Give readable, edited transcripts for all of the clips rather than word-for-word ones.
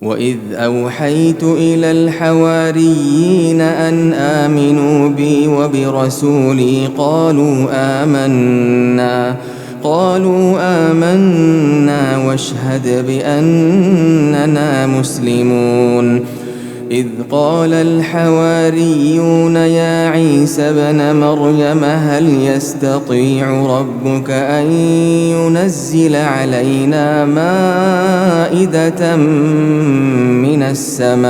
وإذ أوحيت إلى الحواريين أن آمنوا بي وبرسولي قالوا آمنا واشهد بأننا مسلمون. إذ قال الحواريون يا عيسى ابن مريم هل يستطيع ربك أن ينزل علينا مائدة من السماء؟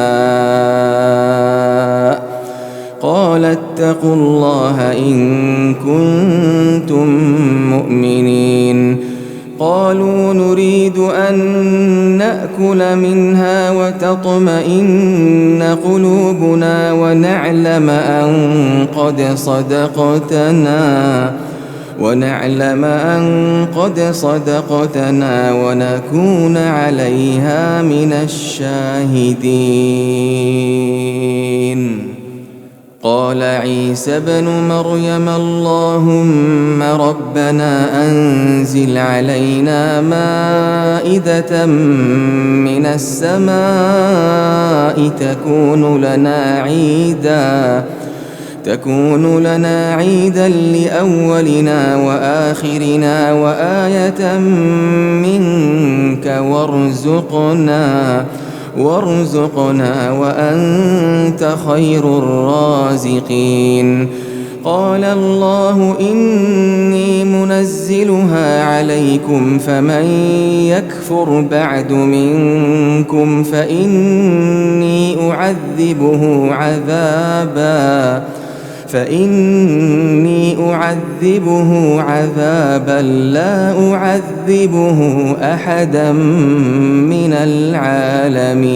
قال اتقوا الله إن كنتم مؤمنين. قالوا نريد أن نأكل منها وتطمئن قلوبنا ونعلم أن قد صدقتنا ونكون عليها من الشاهدين. قال عيسى ابن مريم اللهم ربنا أنزل علينا مائدة من السماء تكون لنا عيدا لأولنا وآخرنا وآية منك وارزقنا وأنت خير الرازقين. قال الله إني منزلها عليكم فمن يكفر بعد منكم فإني أعذبه عذابا لا أعذبه أحدا من العالمين.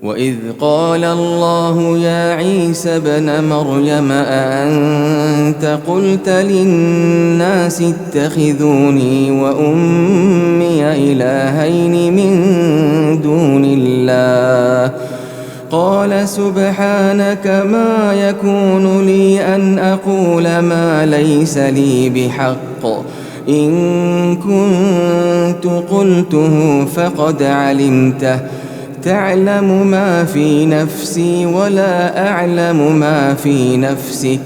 وإذ قال الله يا عيسى ابن مريم أأنت قلت للناس اتخذوني وأمي إلهين من دون الله؟ قال سبحانك ما يكون لي أن أقول ما ليس لي بحق، إن كنت قلته فقد علمته، تعلم ما في نفسي ولا أعلم ما في نفسك،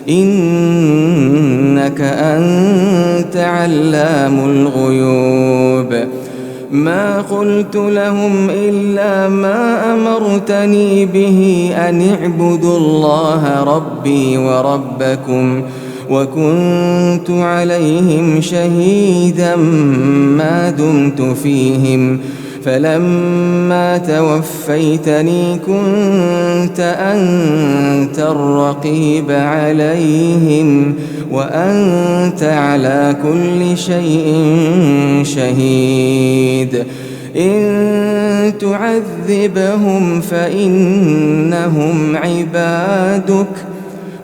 إنك أنت علام الغيوب. ما قلت لهم إلا ما أمرتني به أن اعبدوا الله ربي وربكم، وكنت عليهم شهيدا ما دمت فيهم، فلما توفيتني كنت أنت الرقيب عليهم وأنت على كل شيء شهيد. إن تعذبهم فإنهم عبادك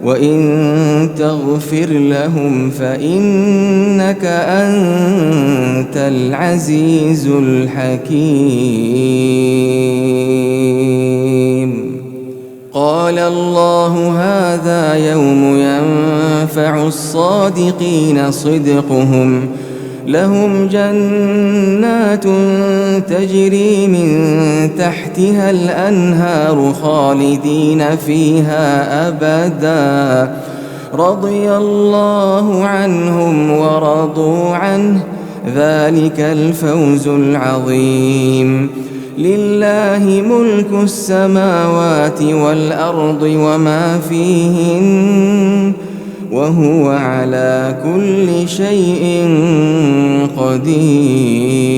وإن تغفر لهم فإنك أنت العزيز الحكيم. قال الله هذا يوم ينفع الصادقين صدقهم، لهم جنات تجري من تحتها الأنهار خالدين فيها أبدا، رضي الله عنهم ورضوا عنه، ذلك الفوز العظيم. لله ملك السماوات والأرض وما فيهن وهو على كل شيء قدير.